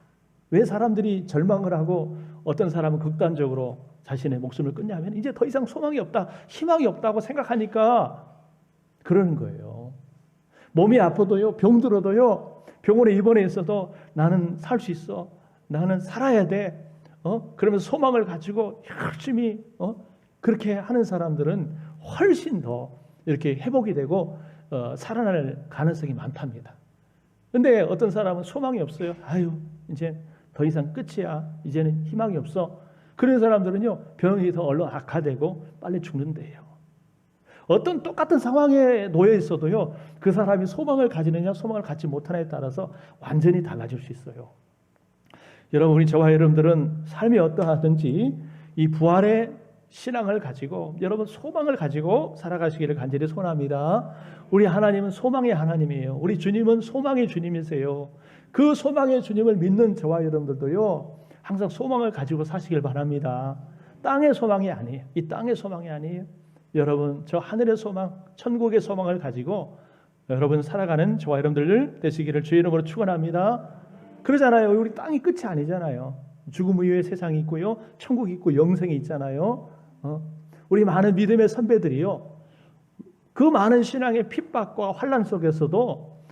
왜 사람들이 절망을 하고 어떤 사람은 극단적으로 자신의 목숨을 끊냐면 이제 더 이상 소망이 없다, 희망이 없다고 생각하니까 그러는 거예요. 몸이 아파도요, 병들어도요, 병원에 입원해 있어도 나는 살 수 있어, 나는 살아야 돼, 그러면서 소망을 가지고 열심히 그렇게 하는 사람들은 훨씬 더 이렇게 회복이 되고 살아날 가능성이 많답니다. 근데 어떤 사람은 소망이 없어요. 아유, 이제 더 이상 끝이야, 이제는 희망이 없어. 그런 사람들은요, 병이 더 얼른 악화되고 빨리 죽는데요. 어떤 똑같은 상황에 놓여 있어도요, 그 사람이 소망을 가지느냐 소망을 갖지 못하느냐에 따라서 완전히 달라질 수 있어요. 여러분, 우리 저와 여러분들은 삶이 어떠하든지 이 부활의 신앙을 가지고 여러분 소망을 가지고 살아가시기를 간절히 소원합니다. 우리 하나님은 소망의 하나님이에요. 우리 주님은 소망의 주님이세요. 그 소망의 주님을 믿는 저와 여러분들도요, 항상 소망을 가지고 사시길 바랍니다. 땅의 소망이 아니에요. 이 땅의 소망이 아니에요. 여러분, 저 하늘의 소망, 천국의 소망을 가지고 여러분 살아가는 저와 여러분들 되시기를 주의 이름으로 축원합니다. 그러잖아요. 우리 땅이 끝이 아니잖아요. 죽음 이후에 세상이 있고요, 천국이 있고 영생이 있잖아요. 우리 많은 믿음의 선배들이요, 그 많은 신앙의 핍박과 환난 속에서도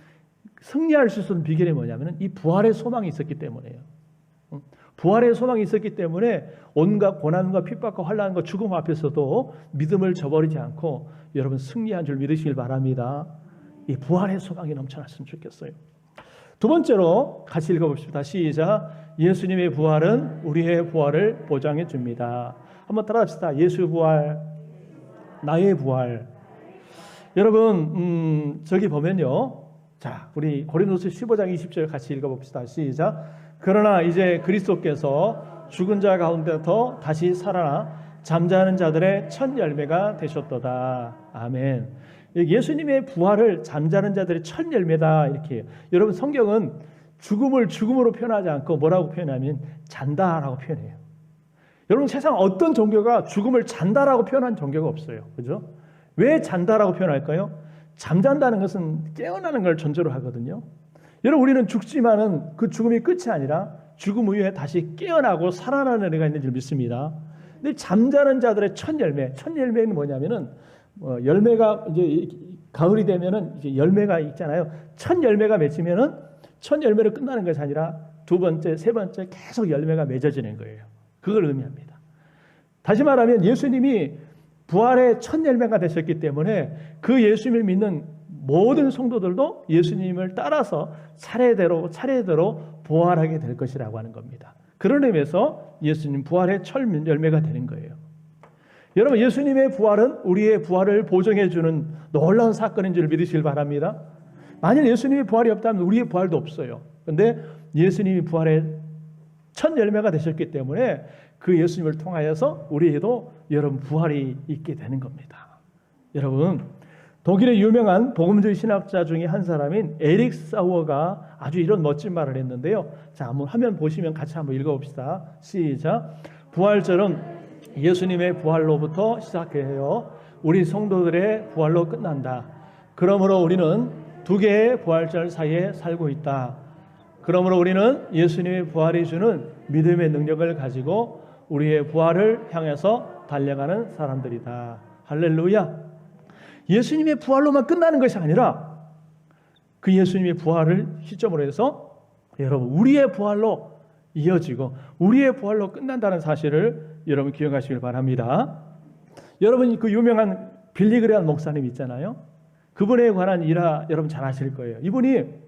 승리할 수 있는 비결이 뭐냐면 이 부활의 소망이 있었기 때문에요. 부활의 소망이 있었기 때문에 온갖 고난과 핍박과 환난과 죽음 앞에서도 믿음을 저버리지 않고 여러분 승리한 줄 믿으시길 바랍니다. 이 부활의 소망이 넘쳐났으면 좋겠어요. 두 번째로 같이 읽어봅시다. 시작. 예수님의 부활은 우리의 부활을 보장해 줍니다. 한번 따라합시다. 예수 부활, 나의 부활. 여러분 저기 보면요, 자, 우리 고린도서 15장 20절 같이 읽어봅시다. 시작. 그러나 이제 그리스도께서 죽은 자 가운데서 다시 살아나 잠자는 자들의 첫 열매가 되셨도다. 아멘. 예수님의 부활을 잠자는 자들의 첫 열매다, 이렇게 해요. 여러분, 성경은 죽음을 죽음으로 표현하지 않고 뭐라고 표현하면 잔다라고 표현해요. 여러분, 세상 어떤 종교가 죽음을 잔다라고 표현한 종교가 없어요. 그죠? 왜 잔다라고 표현할까요? 잠잔다는 것은 깨어나는 걸 전제로 하거든요. 여러분, 우리는 죽지만은 그 죽음이 끝이 아니라 죽음 이후에 다시 깨어나고 살아나는 은혜가 있는 줄 믿습니다. 근데 잠자는 자들의 첫 열매, 첫 열매는 뭐냐면은 열매가 이제 가을이 되면은 이제 열매가 있잖아요. 첫 열매가 맺히면은 첫 열매로 끝나는 것이 아니라 두 번째, 세 번째 계속 열매가 맺어지는 거예요. 그걸 의미합니다. 다시 말하면 예수님이 부활의 첫 열매가 되셨기 때문에 그 예수님을 믿는 모든 성도들도 예수님을 따라서 차례대로 부활하게 될 것이라고 하는 겁니다. 그런 의미에서 예수님 부활의 첫 열매가 되는 거예요. 여러분, 예수님의 부활은 우리의 부활을 보증해 주는 놀라운 사건인 줄 믿으시길 바랍니다. 만일 예수님의 부활이 없다면 우리의 부활도 없어요. 그런데 예수님이 부활의 첫 열매가 되셨기 때문에 그 예수님을 통하여서 우리에도 여러분 부활이 있게 되는 겁니다. 여러분, 독일의 유명한 복음주의 신학자 중에 한 사람인 에릭 사워가 아주 이런 멋진 말을 했는데요. 자, 한번 화면 보시면 같이 한번 읽어봅시다. 시작. 부활절은 예수님의 부활로부터 시작해요. 우리 성도들의 부활로 끝난다. 그러므로 우리는 두 개의 부활절 사이에 살고 있다. 그러므로 우리는 예수님의 부활이 주는 믿음의 능력을 가지고 우리의 부활을 향해서 달려가는 사람들이다. 할렐루야. 예수님의 부활로만 끝나는 것이 아니라 그 예수님의 부활을 시점으로 해서 여러분 우리의 부활로 이어지고 우리의 부활로 끝난다는 사실을 여러분 기억하시길 바랍니다. 여러분 그 유명한 빌리그레암 목사님 있잖아요. 그분에 관한 일화 여러분 잘 아실 거예요. 이분이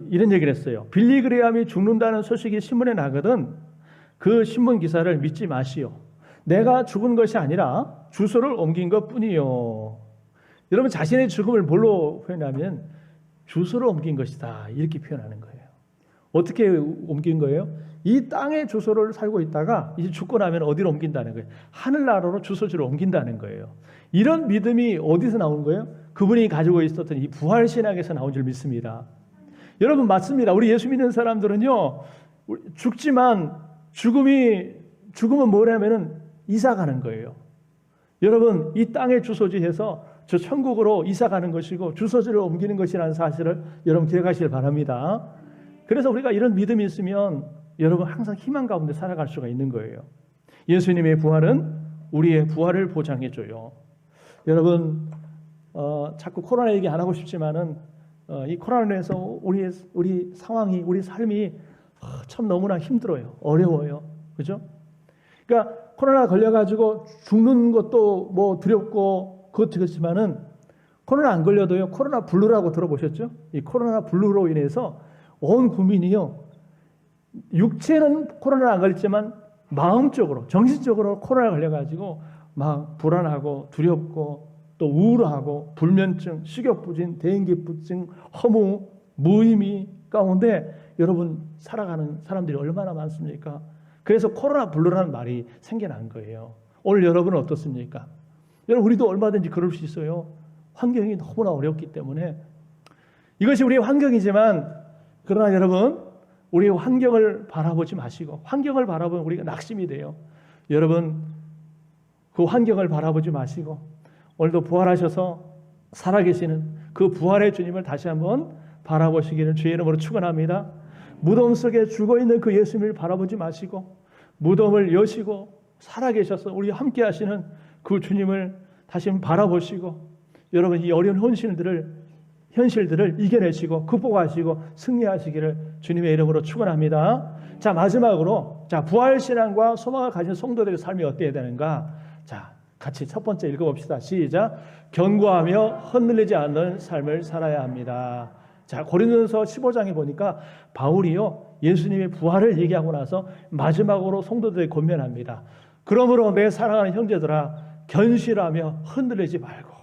이런 얘기를 했어요. 빌리그레암이 죽는다는 소식이 신문에 나거든 그 신문 기사를 믿지 마시오. 내가 죽은 것이 아니라 주소를 옮긴 것뿐이요. 여러분 자신의 죽음을 뭘로 표현하면 주소를 옮긴 것이다 이렇게 표현하는 거예요. 어떻게 옮긴 거예요? 이 땅의 주소를 살고 있다가 이제 죽고 나면 어디로 옮긴다는 거예요? 하늘나라로 주소지를 옮긴다는 거예요. 이런 믿음이 어디서 나온 거예요? 그분이 가지고 있었던 이 부활신학에서 나온 줄 믿습니다. 여러분 맞습니다. 우리 예수 믿는 사람들은요 죽지만 죽음은 뭐냐면은 이사 가는 거예요. 여러분 이 땅의 주소지에서 저 천국으로 이사 가는 것이고 주소지를 옮기는 것이라는 사실을 여러분 기억하시길 바랍니다. 그래서 우리가 이런 믿음이 있으면 여러분 항상 희망 가운데 살아갈 수가 있는 거예요. 예수님의 부활은 우리의 부활을 보장해줘요. 여러분 자꾸 코로나 얘기 안 하고 싶지만은 이 코로나로 인해서 우리 상황이 우리 삶이 참 너무나 힘들어요. 어려워요. 그죠? 그러니까 코로나 걸려가지고 죽는 것도 뭐 두렵고 그것도 그렇지만은 코로나 안 걸려도요 코로나 블루라고 들어보셨죠? 이 코로나 블루로 인해서 온 국민이요 육체는 코로나 안 걸렸지만 마음적으로 정신적으로 코로나 걸려가지고 막 불안하고 두렵고 또 우울하고 불면증, 식욕부진, 대인기부증, 허무, 무의미 가운데 여러분 살아가는 사람들이 얼마나 많습니까? 그래서 코로나 블루라는 말이 생겨난 거예요. 오늘 여러분은 어떻습니까? 여러분 우리도 얼마든지 그럴 수 있어요. 환경이 너무나 어렵기 때문에 이것이 우리의 환경이지만 그러나 여러분 우리의 환경을 바라보지 마시고 환경을 바라보면 우리가 낙심이 돼요. 여러분 그 환경을 바라보지 마시고 오늘도 부활하셔서 살아계시는 그 부활의 주님을 다시 한번 바라보시기를 주의 이름으로 축원합니다. 무덤 속에 죽어있는 그 예수님을 바라보지 마시고 무덤을 여시고 살아계셔서 우리 함께 하시는 그 주님을 다시 한번 바라보시고 여러분 이 어려운 현실들을 이겨내시고 극복하시고 승리하시기를 주님의 이름으로 축원합니다. 자 마지막으로 부활신앙과 소망을 가진 성도들의 삶이 어때야 되는가? 자 같이 첫 번째 읽어봅시다. 시작. 견고하며 흔들리지 않는 삶을 살아야 합니다. 자 고린도전서 15장에 보니까 바울이요 예수님의 부활을 얘기하고 나서 마지막으로 성도들에게 권면합니다. 그러므로 내 사랑하는 형제들아 견실하며 흔들리지 말고.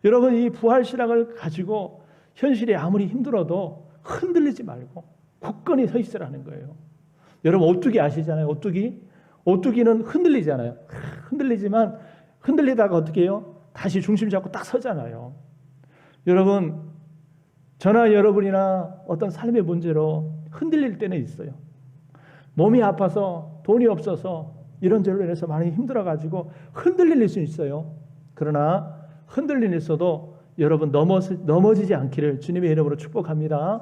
여러분 이 부활신앙을 가지고 현실이 아무리 힘들어도 흔들리지 말고 굳건히 서 있으라는 거예요. 여러분 오뚜기 아시잖아요. 오뚜기는 흔들리잖아요. 흔들리지만 흔들리다가 어떻게 해요? 다시 중심 잡고 딱 서잖아요. 여러분 저나 여러분이나 어떤 삶의 문제로 흔들릴 때는 있어요. 몸이 아파서 돈이 없어서 이런저런 인해서 많이 힘들어가지고 흔들릴 수 있어요. 그러나 흔들림 있어도 여러분 넘어지지 않기를 주님의 이름으로 축복합니다.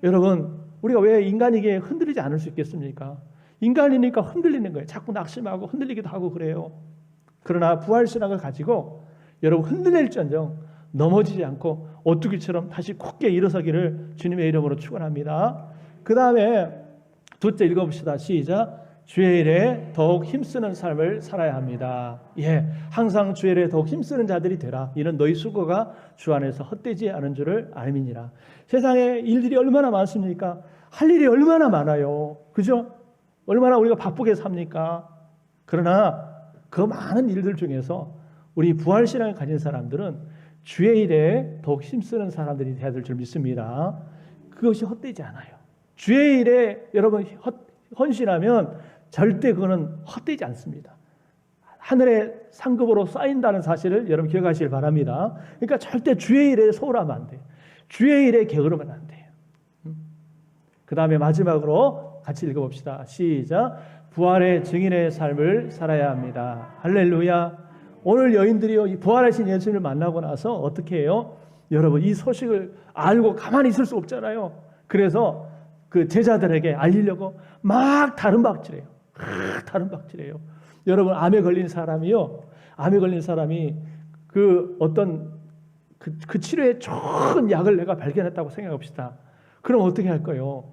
여러분 우리가 왜 인간에게 흔들리지 않을 수 있겠습니까? 인간이니까 흔들리는 거예요. 자꾸 낙심하고 흔들리기도 하고 그래요. 그러나 부활신앙을 가지고 여러분 흔들릴지언정 넘어지지 않고 오뚜기처럼 다시 굳게 일어서기를 주님의 이름으로 축원합니다. 그 다음에 둘째 읽어봅시다. 시작. 주의 일에 더욱 힘쓰는 삶을 살아야 합니다. 예, 항상 주의 일에 더욱 힘쓰는 자들이 되라. 이는 너희 수고가 주 안에서 헛되지 않은 줄을 알미니라. 세상에 일들이 얼마나 많습니까? 할 일이 얼마나 많아요. 그죠? 얼마나 우리가 바쁘게 삽니까? 그러나 그 많은 일들 중에서 우리 부활신앙을 가진 사람들은 주의 일에 더욱 힘쓰는 사람들이 되어야 될 줄 믿습니다. 그것이 헛되지 않아요. 주의 일에 여러분 헌신하면 절대 그거는 헛되지 않습니다. 하늘의 상급으로 쌓인다는 사실을 여러분 기억하시길 바랍니다. 그러니까 절대 주의 일에 소홀하면 안 돼요. 주의 일에 게으르면 안 돼요. 그 다음에 마지막으로 같이 읽어봅시다. 시작. 부활의 증인의 삶을 살아야 합니다. 할렐루야. 오늘 여인들이요, 이 부활하신 예수님을 만나고 나서 어떻게 해요? 여러분, 이 소식을 알고 가만히 있을 수 없잖아요. 그래서 그 제자들에게 알리려고 막 다름박질해요. 다름박질해요. 여러분, 암에 걸린 사람이 그 어떤 그 치료에 좋은 약을 내가 발견했다고 생각합시다. 그럼 어떻게 할까요?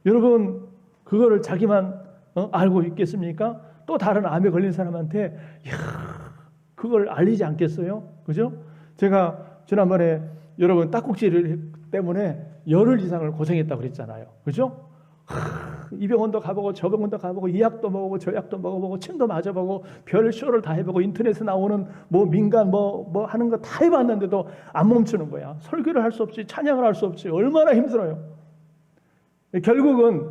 여러분, 그거를 자기만 알고 있겠습니까? 또 다른 암에 걸린 사람한테 그걸 알리지 않겠어요? 그죠? 제가 지난번에 여러분 딱꼭질 때문에 열흘 이상을 고생했다고 그랬잖아요. 그죠? 이 병원도 가보고 저 병원도 가보고 이 약도 먹어보고 저 약도 먹어보고 침도 맞아보고 별 쇼를 다 해보고 인터넷에 나오는 뭐 민간 뭐 하는 거 다 해봤는데도 안 멈추는 거야. 설교를 할 수 없지, 찬양을 할 수 없지. 얼마나 힘들어요. 결국은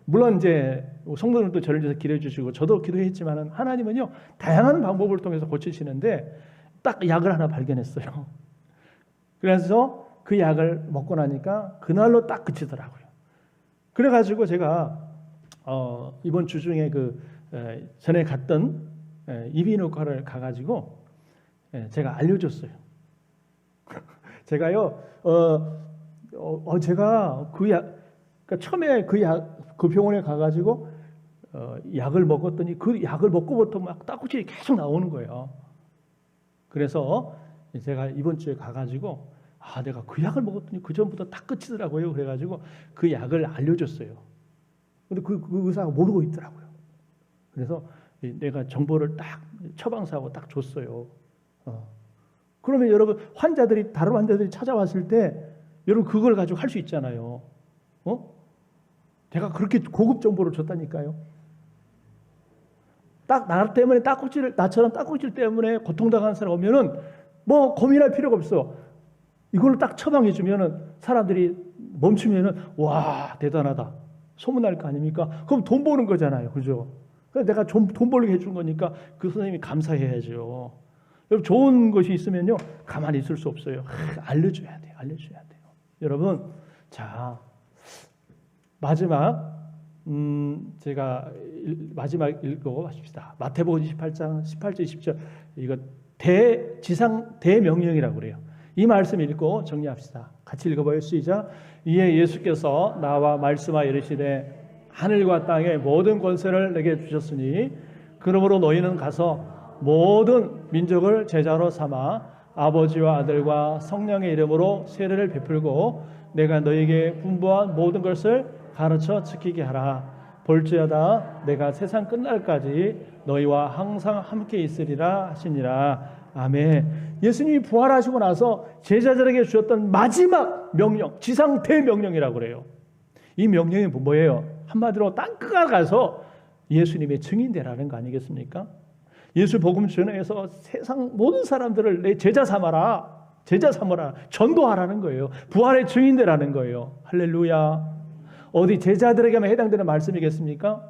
물론 이제 성도들도 저를 위해서 기도해 주시고 저도 기도했지만은 하나님은요 다양한 방법을 통해서 고치시는데 딱 약을 하나 발견했어요. 그래서 그 약을 먹고 나니까 그날로 딱 그치더라고요. 그래가지고 제가 이번 주 중에 전에 갔던 이비인후과를 가가지고 제가 알려줬어요. 제가요 제가 그러니까 처음에 그 병원에 가가지고 약을 먹었더니 그 약을 먹고부터 막 딱구질이 계속 나오는 거예요. 그래서 제가 이번 주에 가가지고 내가 그 약을 먹었더니 그 전부터 딱 끝이더라고요. 그래가지고 그 약을 알려줬어요. 근데 그 의사가 모르고 있더라고요. 그래서 내가 정보를 딱 처방사하고 딱 줬어요. 그러면 여러분 다른 환자들이 찾아왔을 때 여러분 그걸 가지고 할 수 있잖아요. 제가 그렇게 고급 정보를 줬다니까요. 딱 나처럼 딱꼭질 때문에 고통당하는 사람 오면은 뭐 고민할 필요가 없어. 이걸 딱 처방해 주면은 사람들이 멈추면은 와 대단하다 소문날 거 아닙니까? 그럼 돈 버는 거잖아요, 그죠? 그래서 내가 돈 벌게 해준 거니까 그 선생님이 감사해야죠. 여러분 좋은 것이 있으면요 가만히 있을 수 없어요. 알려줘야 돼요. 여러분 자 제가 마지막 읽어봅시다. 마태복음 28장 18절 20절 이거 대명령이라고 그래요. 이 말씀 읽고 정리합시다. 같이 읽어봐요. 시작. 이에 예수께서 나와 말씀하여 이르시되 하늘과 땅의 모든 권세를 내게 주셨으니 그러므로 너희는 가서 모든 민족을 제자로 삼아 아버지와 아들과 성령의 이름으로 세례를 베풀고 내가 너희에게 분부한 모든 것을 가르쳐 지키게 하라. 볼지어다 내가 세상 끝날까지 너희와 항상 함께 있으리라 하시니라. 아멘. 예수님이 부활하시고 나서 제자들에게 주셨던 마지막 명령, 지상 대명령이라고 그래요. 이 명령이 뭐예요? 한마디로 땅끝에 가서 예수님의 증인되라는 거 아니겠습니까? 예수 복음 전해서 세상 모든 사람들을 내 제자 삼아라, 전도하라는 거예요. 부활의 증인되라는 거예요. 할렐루야. 어디 제자들에게만 해당되는 말씀이겠습니까?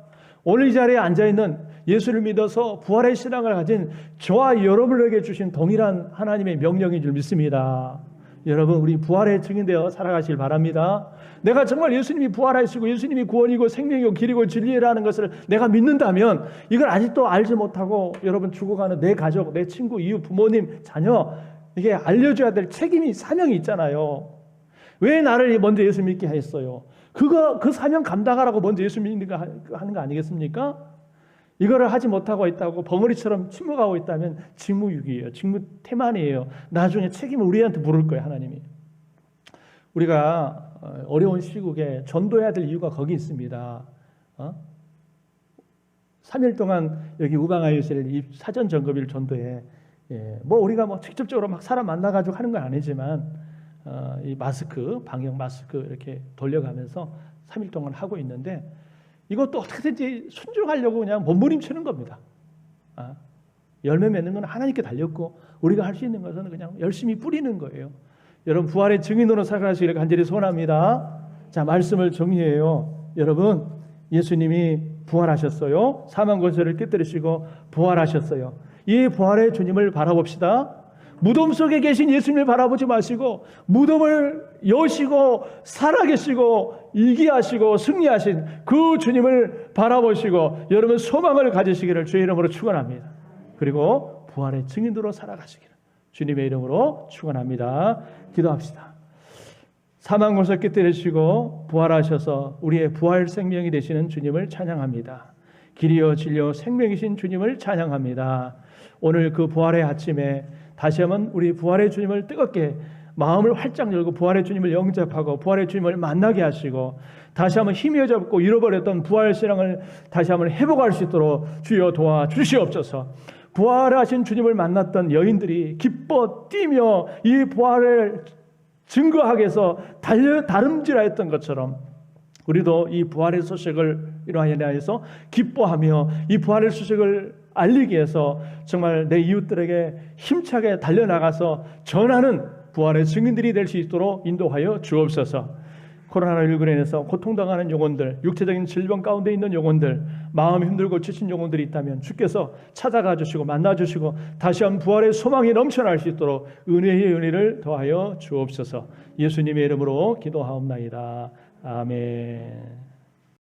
오늘 이 자리에 앉아있는 예수를 믿어서 부활의 신앙을 가진 저와 여러분에게 주신 동일한 하나님의 명령인 줄 믿습니다. 여러분 우리 부활의 증인되어 살아가길 바랍니다. 내가 정말 예수님이 부활하시고 예수님이 구원이고 생명이고 길이고 진리라는 것을 내가 믿는다면 이걸 아직도 알지 못하고 여러분 죽어가는 내 가족, 내 친구, 이웃, 부모님, 자녀 이게 알려줘야 될 책임이 사명이 있잖아요. 왜 나를 먼저 예수 믿게 했어요? 그 사명 감당하라고 먼저 예수 믿는 거 하는 거 아니겠습니까? 이거를 하지 못하고 있다고 벙어리처럼 침묵하고 있다면 직무유기예요. 직무태만이에요. 나중에 책임을 우리한테 물을 거예요, 하나님이. 우리가 어려운 시국에 전도해야 될 이유가 거기 있습니다. 3일 동안 여기 우방아이유스를 사전 점검일 전도해. 뭐 우리가 뭐 직접적으로 막 사람 만나가지고 하는 건 아니지만 이 마스크, 방역 마스크 이렇게 돌려가면서 3일 동안 하고 있는데 이것도 어떻게든지 순종하려고 그냥 몸부림치는 겁니다. 열매 맺는 건 하나님께 달렸고 우리가 할 수 있는 것은 그냥 열심히 뿌리는 거예요. 여러분 부활의 증인으로 살아가시기를 간절히 소원합니다. 자, 말씀을 정리해요. 여러분 예수님이 부활하셨어요. 사망 권세를 깨뜨리시고 부활하셨어요. 이 부활의 주님을 바라봅시다. 무덤 속에 계신 예수님을 바라보지 마시고 무덤을 여시고 살아계시고 이기하시고 승리하신 그 주님을 바라보시고 여러분 소망을 가지시기를 주의 이름으로 축원합니다. 그리고 부활의 증인으로 살아가시기를 주님의 이름으로 축원합니다. 기도합시다. 사망 권세 때리시고 부활하셔서 우리의 부활 생명이 되시는 주님을 찬양합니다. 길이요 진리요 생명이신 주님을 찬양합니다. 오늘 그 부활의 아침에 다시 한번 우리 부활의 주님을 뜨겁게 마음을 활짝 열고 부활의 주님을 영접하고 부활의 주님을 만나게 하시고 다시 한번 힘이 잡고 잃어버렸던 부활 신앙을 다시 한번 회복할 수 있도록 주여 도와주시옵소서. 부활하신 주님을 만났던 여인들이 기뻐 뛰며 이 부활을 증거하기 위해서 다름질하였던 것처럼 우리도 이 부활의 소식을 인하여서 기뻐하며 이 부활의 소식을 알리기 위해서 정말 내 이웃들에게 힘차게 달려나가서 전하는 부활의 증인들이 될 수 있도록 인도하여 주옵소서. 코로나19로 인해서 고통당하는 영혼들, 육체적인 질병 가운데 있는 영혼들, 마음이 힘들고 지친 영혼들이 있다면 주께서 찾아가 주시고 만나 주시고 다시 한번 부활의 소망이 넘쳐날 수 있도록 은혜의 은혜를 더하여 주옵소서. 예수님의 이름으로 기도하옵나이다. 아멘.